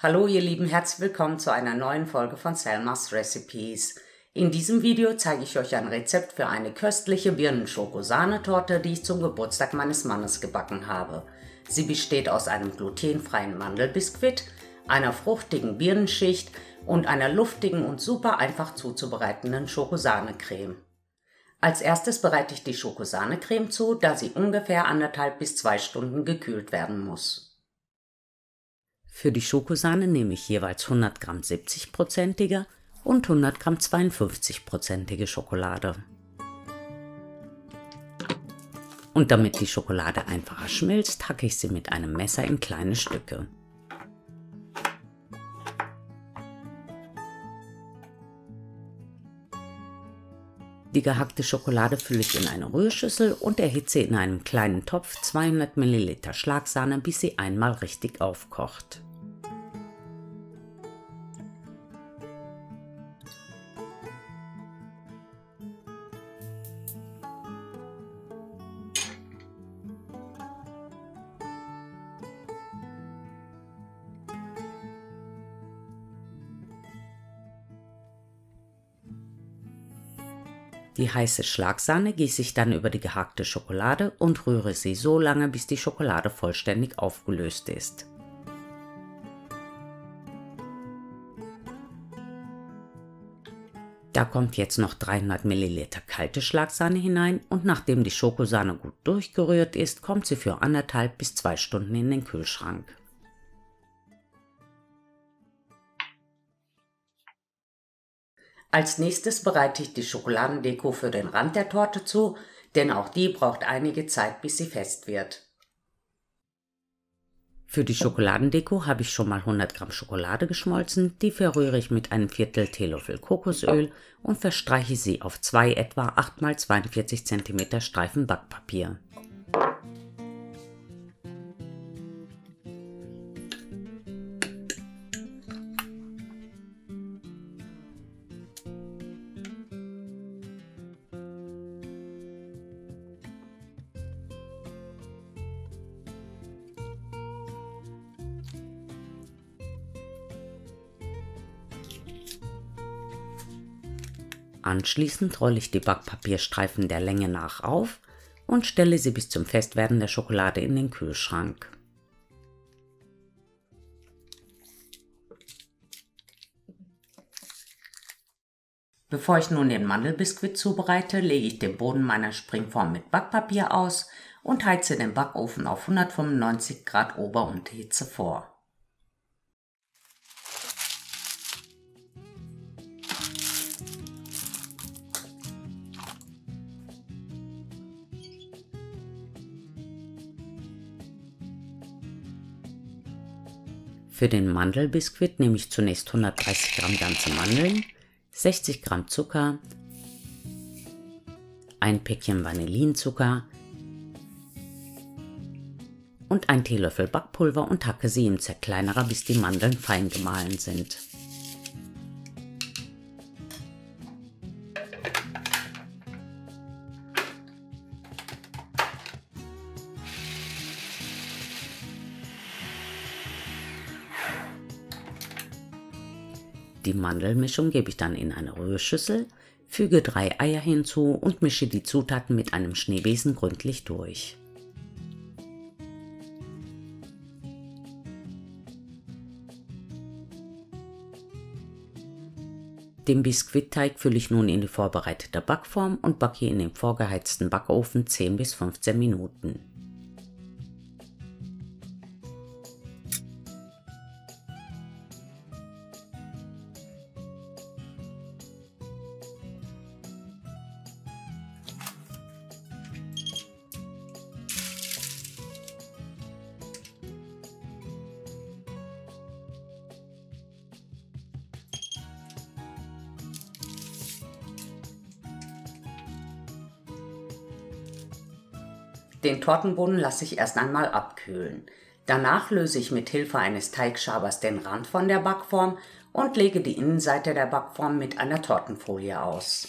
Hallo ihr Lieben, herzlich willkommen zu einer neuen Folge von Selmas Recipes. In diesem Video zeige ich euch ein Rezept für eine köstliche Birnen-Schoko-Sahnetorte, die ich zum Geburtstag meines Mannes gebacken habe. Sie besteht aus einem glutenfreien Mandelbiskuit, einer fruchtigen Birnenschicht und einer luftigen und super einfach zuzubereitenden Schokosahnecreme. Als erstes bereite ich die Schokosahnecreme zu, da sie ungefähr 1,5 bis 2 Stunden gekühlt werden muss. Für die Schokosahne nehme ich jeweils 100 Gramm 70-prozentige und 100 Gramm 52-prozentige Schokolade. Und damit die Schokolade einfacher schmilzt, hacke ich sie mit einem Messer in kleine Stücke. Die gehackte Schokolade fülle ich in eine Rührschüssel und erhitze in einem kleinen Topf 200 ml Schlagsahne, bis sie einmal richtig aufkocht. Die heiße Schlagsahne gieße ich dann über die gehackte Schokolade und rühre sie so lange, bis die Schokolade vollständig aufgelöst ist. Da kommt jetzt noch 300 ml kalte Schlagsahne hinein und nachdem die Schokosahne gut durchgerührt ist, kommt sie für 1,5 bis 2 Stunden in den Kühlschrank. Als nächstes bereite ich die Schokoladendeko für den Rand der Torte zu, denn auch die braucht einige Zeit, bis sie fest wird. Für die Schokoladendeko habe ich schon mal 100 Gramm Schokolade geschmolzen, die verrühre ich mit einem Viertel Teelöffel Kokosöl und verstreiche sie auf 2 etwa 8 x 42 cm Streifen Backpapier. Anschließend rolle ich die Backpapierstreifen der Länge nach auf und stelle sie bis zum Festwerden der Schokolade in den Kühlschrank. Bevor ich nun den Mandelbiskuit zubereite, lege ich den Boden meiner Springform mit Backpapier aus und heize den Backofen auf 195 Grad Ober- und Hitze vor. Für den Mandelbiskuit nehme ich zunächst 130 Gramm ganze Mandeln, 60 Gramm Zucker, ein Päckchen Vanillinzucker und ein Teelöffel Backpulver und hacke sie im Zerkleinerer, bis die Mandeln fein gemahlen sind. Die Mandelmischung gebe ich dann in eine Rührschüssel, füge 3 Eier hinzu und mische die Zutaten mit einem Schneebesen gründlich durch. Den Biskuitteig fülle ich nun in die vorbereitete Backform und backe in dem vorgeheizten Backofen 10 bis 15 Minuten. Den Tortenboden lasse ich erst einmal abkühlen. Danach löse ich mit Hilfe eines Teigschabers den Rand von der Backform und lege die Innenseite der Backform mit einer Tortenfolie aus.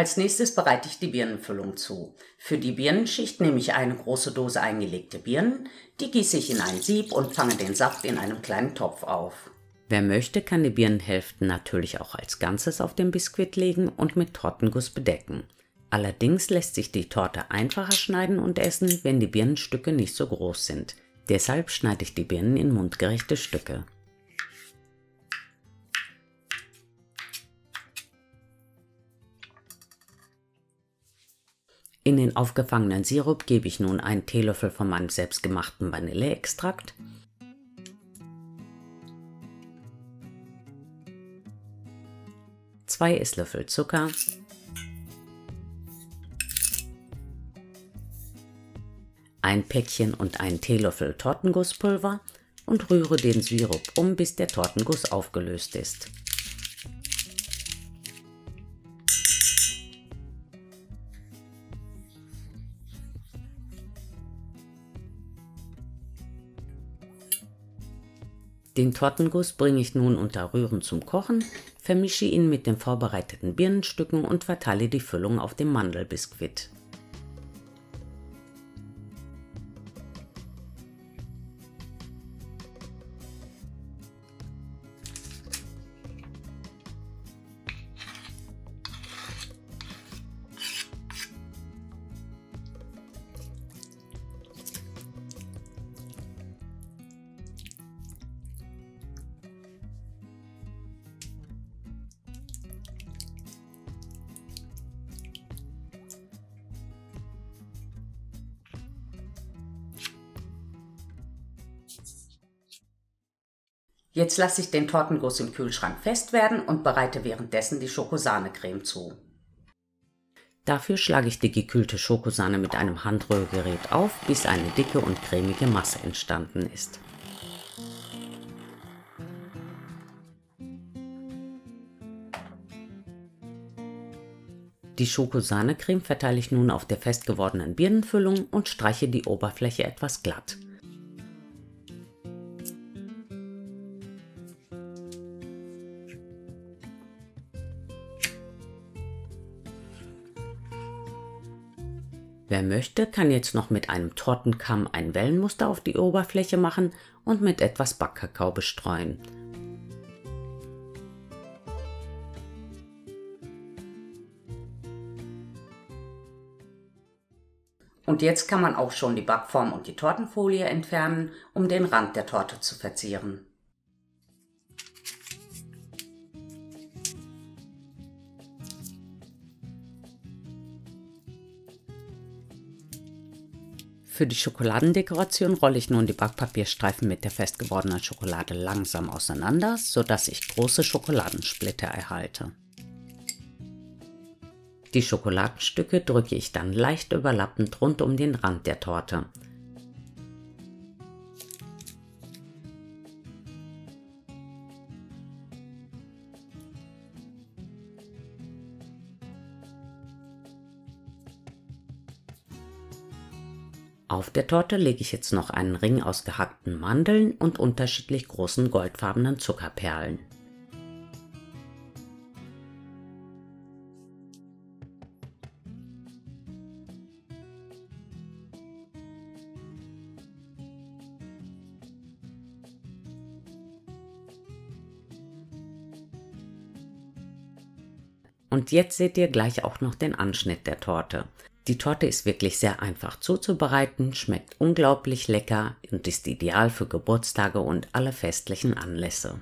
Als nächstes bereite ich die Birnenfüllung zu. Für die Birnenschicht nehme ich eine große Dose eingelegte Birnen, die gieße ich in ein Sieb und fange den Saft in einem kleinen Topf auf. Wer möchte, kann die Birnenhälften natürlich auch als Ganzes auf den Biskuit legen und mit Tortenguss bedecken. Allerdings lässt sich die Torte einfacher schneiden und essen, wenn die Birnenstücke nicht so groß sind. Deshalb schneide ich die Birnen in mundgerechte Stücke. In den aufgefangenen Sirup gebe ich nun einen Teelöffel von meinem selbstgemachten Vanilleextrakt, zwei Esslöffel Zucker, ein Päckchen und einen Teelöffel Tortengusspulver und rühre den Sirup um, bis der Tortenguss aufgelöst ist. Den Tortenguss bringe ich nun unter Rühren zum Kochen, vermische ihn mit den vorbereiteten Birnenstücken und verteile die Füllung auf dem Mandelbiskuit. Jetzt lasse ich den Tortenguss im Kühlschrank fest werden und bereite währenddessen die Schokosahnecreme zu. Dafür schlage ich die gekühlte Schokosahne mit einem Handrührgerät auf, bis eine dicke und cremige Masse entstanden ist. Die Schokosahnecreme verteile ich nun auf der fest gewordenen Birnenfüllung und streiche die Oberfläche etwas glatt. Wer möchte, kann jetzt noch mit einem Tortenkamm ein Wellenmuster auf die Oberfläche machen und mit etwas Backkakao bestreuen. Und jetzt kann man auch schon die Backform und die Tortenfolie entfernen, um den Rand der Torte zu verzieren. Für die Schokoladendekoration rolle ich nun die Backpapierstreifen mit der fest gewordenen Schokolade langsam auseinander, sodass ich große Schokoladensplitter erhalte. Die Schokoladenstücke drücke ich dann leicht überlappend rund um den Rand der Torte. Auf der Torte lege ich jetzt noch einen Ring aus gehackten Mandeln und unterschiedlich großen goldfarbenen Zuckerperlen. Und jetzt seht ihr gleich auch noch den Anschnitt der Torte. Die Torte ist wirklich sehr einfach zuzubereiten, schmeckt unglaublich lecker und ist ideal für Geburtstage und alle festlichen Anlässe.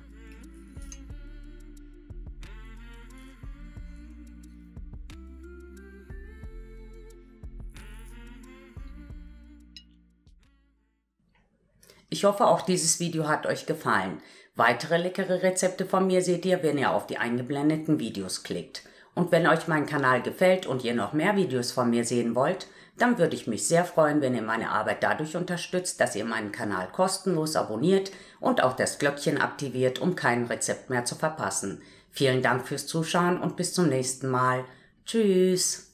Ich hoffe, auch dieses Video hat euch gefallen. Weitere leckere Rezepte von mir seht ihr, wenn ihr auf die eingeblendeten Videos klickt. Und wenn euch mein Kanal gefällt und ihr noch mehr Videos von mir sehen wollt, dann würde ich mich sehr freuen, wenn ihr meine Arbeit dadurch unterstützt, dass ihr meinen Kanal kostenlos abonniert und auch das Glöckchen aktiviert, um kein Rezept mehr zu verpassen. Vielen Dank fürs Zuschauen und bis zum nächsten Mal. Tschüss!